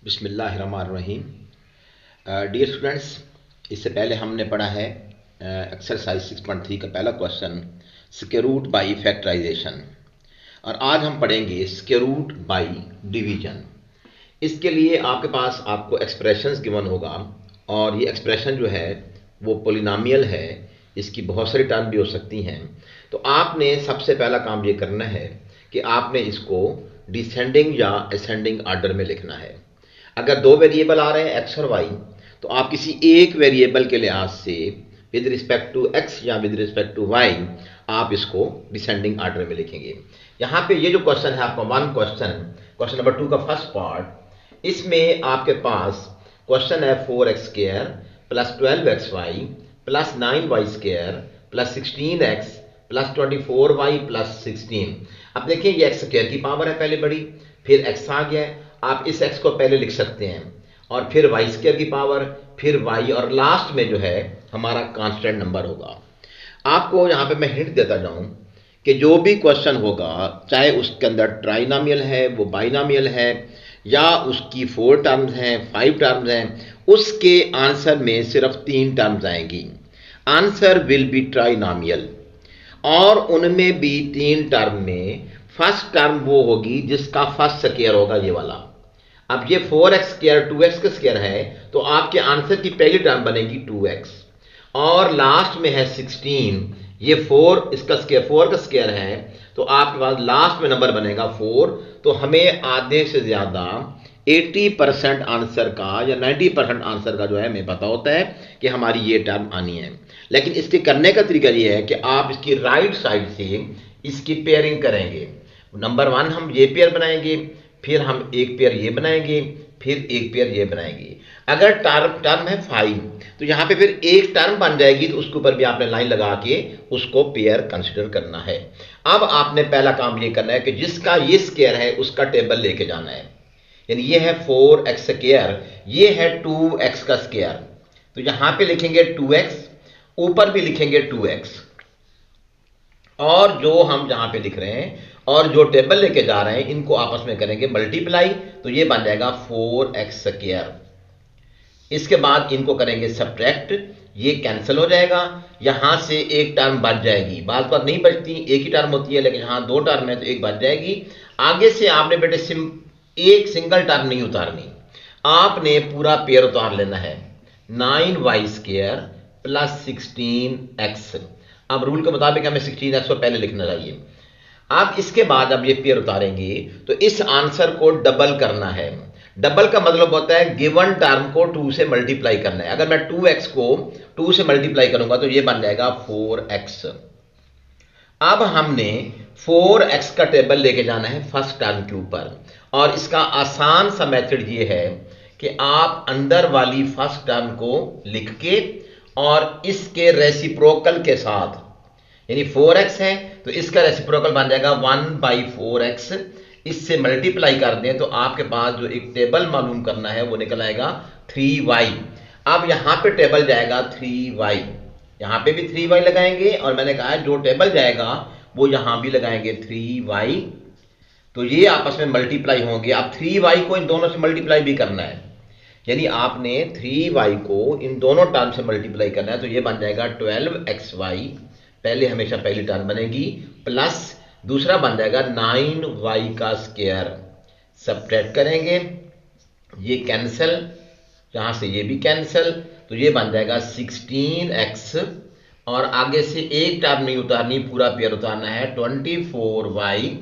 बिस्मिल्लाहिर्रहमानिर्रहीम। Dear students, इससे पहले हमने पढ़ा है एक्सरसाइज 6.3 का पहला question square root by factorization, और आज हम पढ़ेंगे स्क्वायर रूट बाई डिवीजन। इसके लिए आपके पास आपको एक्सप्रेशंस गिवन होगा, और ये एक्सप्रेशन जो है वो पोलिनोमियल है, इसकी बहुत सारी टर्म भी हो सकती हैं। तो आपने सबसे पहला काम ये करना है कि आपने इसको डिसेंडिंग या असेंडिंग ऑर्डर में लिखना है। अगर दो वेरिएबल आ रहे हैं एक्स और वाई, तो आप किसी एक वेरिएबल के लिहाज से विद रिस्पेक्ट टू एक्स या विद रिस्पेक्ट टू वाई आप इसको डिसेंडिंग ऑर्डर में लिखेंगे। यहाँ पे ये जो क्वेश्चन है आपका क्वेश्चन नंबर 2 का फर्स्ट पार्ट, इसमें आपके पास क्वेश्चन है 4x² plus 12xy plus 9y² plus 16x plus 24y plus 16। अब देखिए ये एक्स स्क्वायर की पावर है पहले बड़ी, फिर एक्स आ गया है, आप इस x को पहले लिख सकते हैं, और फिर वाई स्क्वायर की पावर, फिर y, और लास्ट में जो है हमारा कांस्टेंट नंबर होगा। आपको यहाँ पे मैं हिंट देता जाऊं कि जो भी क्वेश्चन होगा, चाहे उसके अंदर ट्राइनोमियल है, वो बाइनोमियल है, या उसकी 4 टर्म्स हैं, 5 टर्म्स हैं, उसके आंसर में सिर्फ 3 टर्म्स आएंगी। आंसर विल बी ट्राइनोमियल, और उनमें भी 3 टर्म में फर्स्ट टर्म वो होगी जिसका फर्स्ट स्क्वायर होगा, ये वाला। अब ये 4x² 2x का स्क्वायर है, तो आपके आंसर की पहली टर्म बनेगी 2x, और लास्ट में है 16, ये 4 इसका स्क्वायर 4 का स्क्वायर है, तो आपके पास लास्ट में नंबर बनेगा 4। तो हमें आधे से ज्यादा 80% आंसर का या 90% आंसर का जो है हमें पता होता है कि हमारी ये टर्म आनी है। लेकिन इसके करने का तरीका ये है कि आप इसकी राइट साइड से इसकी पेयरिंग करेंगे। नंबर 1 हम ये पेयर बनाएंगे, फिर हम एक पेयर ये बनाएंगे, फिर एक पेयर ये बनाएंगे। अगर टर्म है 5, तो यहाँ पे फिर एक टर्म बन जाएगी, तो उसके ऊपर भी आपने लाइन लगा के उसको पेयर कंसिडर करना है। अब आपने पहला काम ये करना है कि जिसका ये स्क्वायर है उसका टेबल लेके जाना है। यानी ये है 4x², ये है 2x का स्क्वायर, तो यहाँ पे लिखेंगे 2x, ऊपर भी लिखेंगे 2x, और जो हम जहां पे लिख रहे हैं और जो टेबल लेके जा रहे हैं इनको आपस में करेंगे मल्टीप्लाई, तो ये बन जाएगा 4x²। इसके बाद इनको करेंगे सब्ट्रैक्ट, ये कैंसिल हो जाएगा, यहां से एक टर्म बच जाएगी। बात बात नहीं बचती, एक ही टर्म होती है, लेकिन यहां 2 टर्म है तो एक बच जाएगी। आगे से आपने बेटे एक सिंगल टर्म नहीं उतारनी, आपने पूरा पेयर उतार लेना है। 9y² plus 16x। अब रूल के मुताबिक हमें 16x को पहले लिखना चाहिए। आप इसके बाद अब ये पेयर उतारेंगे, तो इस आंसर को डबल करना है। डबल का मतलब होता है गिवन टर्म को 2 से मल्टीप्लाई करना है। अगर मैं 2x को 2 से मल्टीप्लाई करूंगा तो ये बन जाएगा 4x। अब हमने 4x का टेबल लेके जाना है फर्स्ट टर्म के ऊपर, और इसका आसान सा मेथड ये है कि आप अंदर वाली फर्स्ट टर्म को लिख के और इसके रेसिप्रोकल के साथ, यानी 4x है तो इसका रेसिप्रोकल बन जाएगा 1/4x, इससे मल्टीप्लाई कर दें तो आपके पास जो एक टेबल मालूम करना है वो निकल आएगा 3y। अब यहां पे टेबल जाएगा 3y, यहां पे भी 3y लगाएंगे, और मैंने कहा है जो टेबल जाएगा वो यहां भी लगाएंगे 3y, तो ये आपस में मल्टीप्लाई होंगे। अब 3y को इन दोनों से मल्टीप्लाई भी करना है, यानी आपने 3y को इन दोनों टर्म से मल्टीप्लाई करना है, तो ये बन जाएगा 12xy, पहले हमेशा पहली टर्म बनेगी, प्लस दूसरा बन जाएगा 9y का स्क्वायर। सब्ट्रैक्ट करेंगे, ये कैंसिल, यहां से ये भी कैंसिल, तो ये बन जाएगा 16x, और आगे से एक टर्म नहीं उतारनी, पूरा पेयर उतारना है, 24y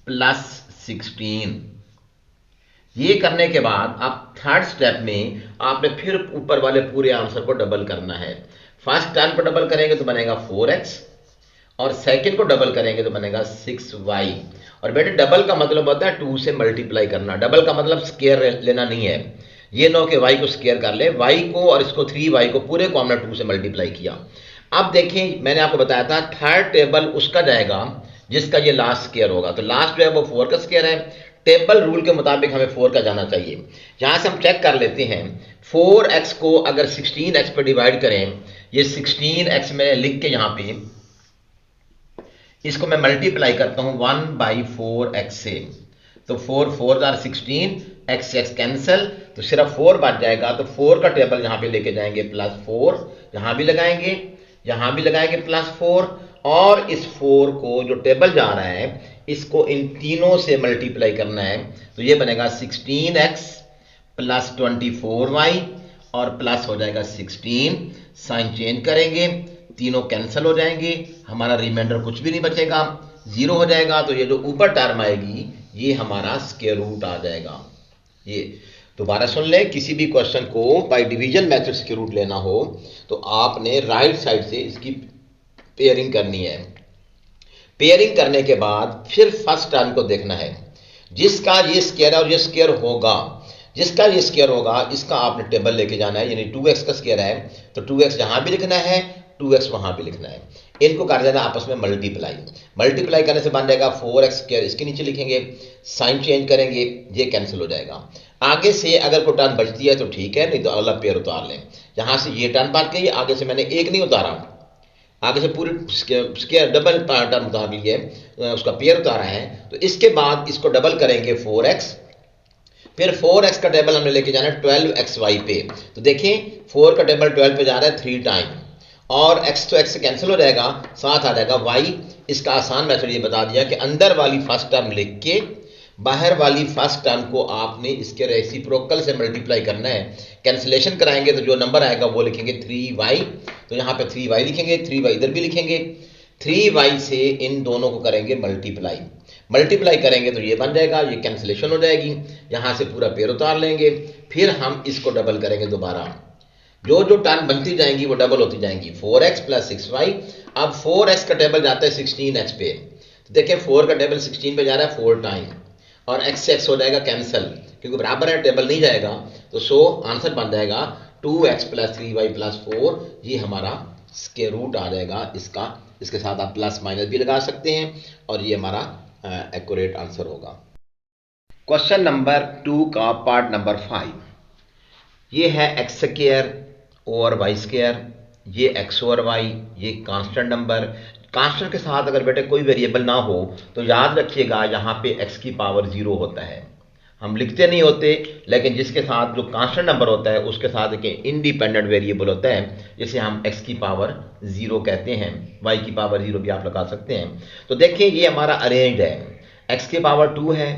प्लस 16। ये करने के बाद आप थर्ड स्टेप में आपने फिर ऊपर वाले पूरे आंसर को डबल करना है। फर्स्ट टर्म को डबल करेंगे तो बनेगा 4x, और सेकंड को डबल करेंगे तो बनेगा 6y। और बेटे डबल का मतलब होता है 2 से मल्टीप्लाई करना, डबल का मतलब स्क्वायर लेना नहीं है। ये नो कि y को स्क्वायर कर ले, y को और इसको 3y को पूरे को हमने 2 से मल्टीप्लाई किया। अब देखें, मैंने आपको बताया था थर्ड टेबल उसका जाएगा जिसका ये लास्ट स्क्वायर होगा, तो लास्ट जो है वो 4 का स्क्वायर है। टेबल रूल के मुताबिक हमें 4 का जाना चाहिए। यहां से हम चेक कर लेते हैं, 4x को अगर 16x पे डिवाइड करें, ये 16x में लिख के यहां पे इसको मैं मल्टीप्लाई करता हूं 1/4x से, तो 4 4 16 एक्स एक्स कैंसिल, तो सिर्फ 4 बच जाएगा। तो 4 का टेबल यहाँ पे लेके जाएंगे +4, यहाँ भी लगाएंगे, यहाँ भी लगाएंगे +4, और इस 4 को जो टेबल जा रहा है इसको इन तीनों से मल्टीप्लाई करना है। तो ये बनेगा 16x + 24y और प्लस हो जाएगा 16। साइन चेंज करेंगे, तीनों कैंसिल हो जाएंगे, हमारा रिमाइंडर कुछ भी नहीं बचेगा, 0 हो जाएगा। तो ये जो ऊपर टर्म आएगी ये हमारा स्क्वायर रूट आ जाएगा। ये दोबारा सुन लें, किसी भी क्वेश्चन को by division method square root लेना हो तो आपने राइट साइड से इसकी पेयरिंग करनी है। पेयरिंग करने के बाद फिर फर्स्ट टर्म को देखना है, जिसका ये स्क्वायर और ये स्क्वायर होगा, जिसका ये स्क्वायर होगा इसका आपने टेबल लेके जाना है। यानी 2x का स्क्वायर है तो 2x यहां भी लिखना है, 2x वहां भी लिखना है, इनको कर देना आपस में मल्टीप्लाई। मल्टीप्लाई करने से बन जाएगा 4x स्क्वायर, इसके नीचे लिखेंगे, साइन चेंज करेंगे, ये कैंसिल हो जाएगा। आगे से अगर कोई टर्म बचती है तो ठीक है, नहीं तो अगला पेयर उतार लें। यहां से ये टर्म बच गई, आगे से मैंने एक नहीं उतारा, आगे से पूरी स्क्वायर डबल टर्म उतार ली है, उसका पेयर उतारा है। तो इसके बाद इसको डबल करेंगे 4x, फिर 4x का टेबल हमने लेके जाना है 12xy पे। तो देखें 4 का टेबल 12 पे जा रहा है 3 टाइम, और x तो x से कैंसिल हो जाएगा, साथ आ जाएगा y। इसका आसान मेथड ये बता दिया कि अंदर वाली फर्स्ट टर्म लिख के बाहर वाली फर्स्ट टर्म को आपने इसके रेसिप्रोकल से मल्टीप्लाई करना है। कैंसिलेशन कराएंगे तो जो नंबर आएगा वो लिखेंगे 3y, तो यहाँ पे 3y लिखेंगे, 3y इधर भी लिखेंगे, 3y से इन दोनों को करेंगे मल्टीप्लाई। मल्टीप्लाई करेंगे तो ये बन जाएगा, ये कैंसिलेशन हो जाएगी, यहाँ से पूरा पेयर उतार लेंगे, फिर हम इसको डबल करेंगे दोबारा। जो जो टर्म बनती जाएंगी वो डबल होती जाएंगी, 4x + 6y। अब 4x का टेबल जाता है 16x पे, तो देखिए 4 का टेबल 16 पे जा रहा है 4 टाइम, और x से x हो जाएगा कैंसिल, क्योंकि बराबर है टेबल नहीं जाएगा। तो सो आंसर बन जाएगा 2x + 3y + 4, ये हमारा स्क्वायर रूट आ जाएगा इसका। इसके साथ आप प्लस माइनस भी लगा सकते हैं, और ये हमारा एक्यूरेट आंसर होगा। क्वेश्चन नंबर 2 का पार्ट नंबर 5, ये है x² ओवर y², ये x ओवर y, ये कांस्टेंट नंबर। कांस्टेंट के साथ अगर बेटे कोई वेरिएबल ना हो तो याद रखिएगा यहाँ पे x की पावर 0 होता है। हम लिखते नहीं होते, लेकिन जिसके साथ जो कांस्टेंट नंबर होता है उसके साथ एक इंडिपेंडेंट वेरिएबल होता है, जिसे हम x की पावर 0 कहते हैं, y की पावर 0 भी आप लगा सकते हैं। तो देखिए ये हमारा अरेंज है, x की पावर 2 है,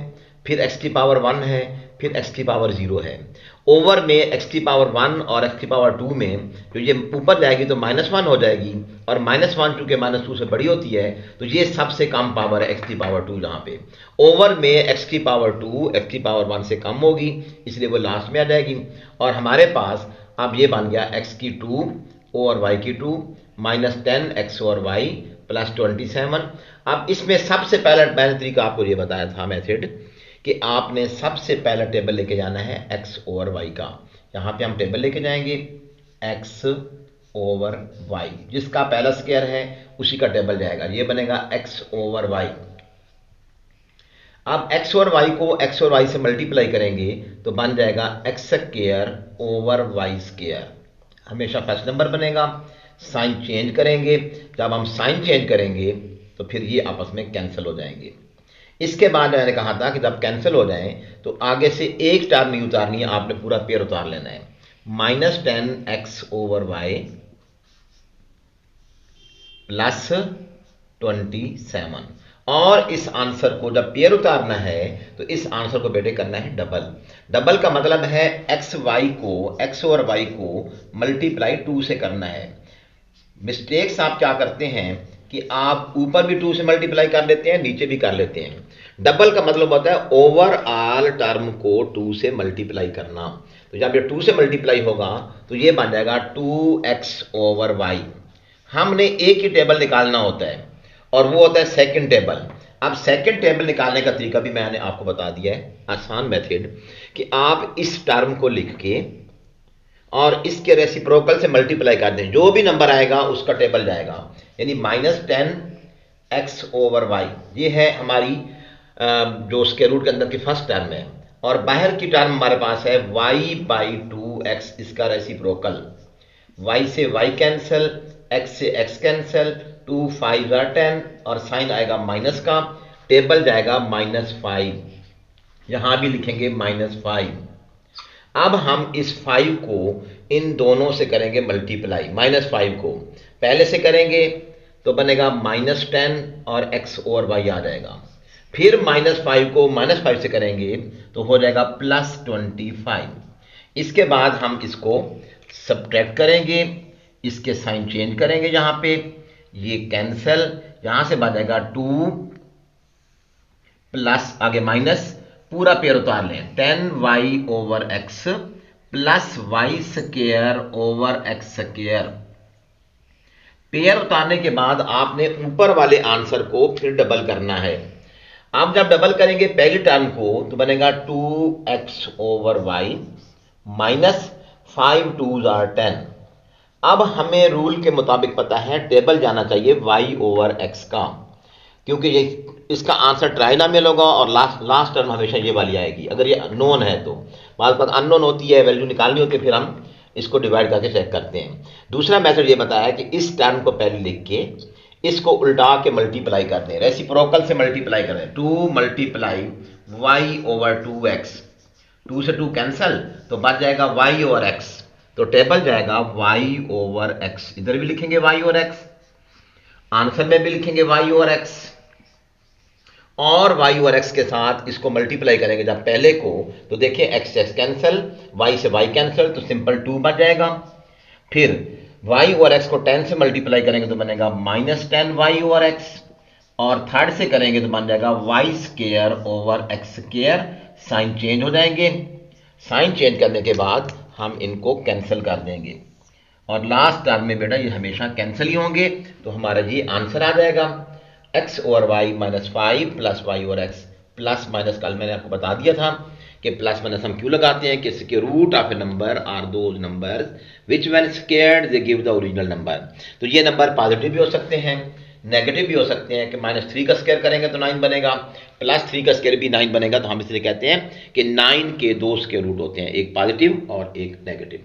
फिर x की पावर 1 है, फिर x की पावर 0 है। ओवर में x की पावर 1 और x की पावर 2 में जो ये ऊपर जाएगी तो -1 हो जाएगी, और -1 चूंकि -2 से बड़ी होती है तो ये सबसे कम पावर है x की पावर 2। जहाँ पे ओवर में x की पावर 2 x की पावर 1 से कम होगी, इसलिए वो लास्ट में आ जाएगी। और हमारे पास अब ये बन गया x की 2 ओवर y की 2 -10x ओवर y + 27। अब इसमें सबसे पहला मैंने तरीका आपको ये बताया था मेथड, कि आपने सबसे पहला टेबल लेके जाना है x ओवर y का। यहाँ पे हम टेबल लेके जाएंगे x ओवर y, जिसका पहला स्क्वायर है उसी का टेबल जाएगा, ये बनेगा x ओवर y। अब x और y को x और y से मल्टीप्लाई करेंगे तो बन जाएगा x² ओवर y², हमेशा फर्स्ट नंबर बनेगा। साइन चेंज करेंगे, जब हम साइन चेंज करेंगे तो फिर ये आपस में कैंसिल हो जाएंगे। इसके बाद मैंने कहा था कि जब कैंसिल हो जाए तो आगे से एक टर्म नहीं उतारनी है, आपने पूरा पेयर उतार लेना है, -10x ओवर y + 27। और इस आंसर को जब पेयर उतारना है तो इस आंसर को बेटे करना है डबल। डबल का मतलब है x ओवर y को मल्टीप्लाई 2 से करना है। मिस्टेक्स आप क्या करते हैं कि आप ऊपर भी 2 से मल्टीप्लाई कर लेते हैं, नीचे भी कर लेते हैं। डबल का मतलब होता है ओवरऑल टर्म को 2 से मल्टीप्लाई करना। तो जब ये 2 से मल्टीप्लाई होगा तो ये बन जाएगा 2x ओवर y। हमने एक ही टेबल निकालना होता है और वो होता है सेकंड टेबल। अब सेकंड टेबल निकालने का तरीका भी मैंने आपको बता दिया है, आसान मेथड, कि आप इस टर्म को लिख के और इसके रेसिप्रोकल से मल्टीप्लाई कर दें, जो भी नंबर आएगा उसका टेबल जाएगा। यानी -10x ओवर y, ये है हमारी जो स्क्वायर रूट के अंदर की फर्स्ट टर्म है, और बाहर की टर्म हमारे पास है y/2x, इसका रेसिप्रोकल। y से y कैंसिल, x से x कैंसिल, 2 5 10, और साइन आएगा माइनस का, टेबल जाएगा -5। यहां भी लिखेंगे -5। अब हम इस 5 को इन दोनों से करेंगे मल्टीप्लाई, -5 को पहले से करेंगे तो बनेगा -10 और x और y आ जाएगा। फिर -5 को -5 से करेंगे तो हो जाएगा +25। इसके बाद हम इसको सब्ट्रैक्ट करेंगे, इसके साइन चेंज करेंगे, यहां पे ये कैंसल, यहां से बन जाएगा 2 प्लस आगे माइनस, पूरा पेयर उतार लें, 10y/x plus Y square over X square. Pair उतारने के बाद आपने ऊपर वाले आंसर को फिर डबल करना है। आप जब डबल करेंगे पहली टर्म को तो बनेगा 2x/y माइनस 5 2s are 10। अब हमें रूल के मुताबिक पता है टेबल जाना चाहिए y/x का, क्योंकि ये इसका आंसर ट्राइनोमियल होगा और लास्ट टर्म हमेशा ये वाली आएगी। अगर ये नोन है तो बाद बात अननोन होती है, वैल्यू निकालनी होती है, फिर हम इसको डिवाइड करके चेक करते हैं। दूसरा मेथड ये बताया कि इस टर्म को पहले लिख के इसको उल्टा के मल्टीप्लाई कर दें, रेसिप्रोकल से मल्टीप्लाई करें। 2 मल्टीप्लाई y/2x, 2 से 2 कैंसल तो बच जाएगा y/x, तो टेबल जाएगा y/x। इधर भी लिखेंगे y/x, आंसर में भी लिखेंगे y/x, और y/x के साथ इसको मल्टीप्लाई करेंगे जब पहले को तो देखिए x कैंसल, y से y कैंसल, तो सिंपल 2 बच जाएगा। फिर y/x को 10 से मल्टीप्लाई करेंगे तो बनेगा -10y/x, और थर्ड से करेंगे तो बन जाएगा y² साइन चेंज हो जाएंगे। साइन चेंज करने के बाद हम इनको कैंसिल कर देंगे और लास्ट टर्म में बेटा ये हमेशा कैंसिल ही होंगे, तो हमारा ये आंसर आ जाएगा x/y -5 plus y/x। Plus minus कल मैंने आपको बता दिया था कि प्लस माइनस हम क्यों लगाते हैं कि इसके root of a number are those numbers which when squared they give the original number. तो ये नंबर पॉजिटिव भी हो सकते हैं, नेगेटिव भी हो सकते हैं कि -3 का स्क्वायर करेंगे तो 9 बनेगा, +3 का स्क्वायर भी 9 बनेगा। तो हम इसलिए कहते हैं कि 9 के 2 स्क्वायर रूट होते हैं, एक पॉजिटिव और एक नेगेटिव।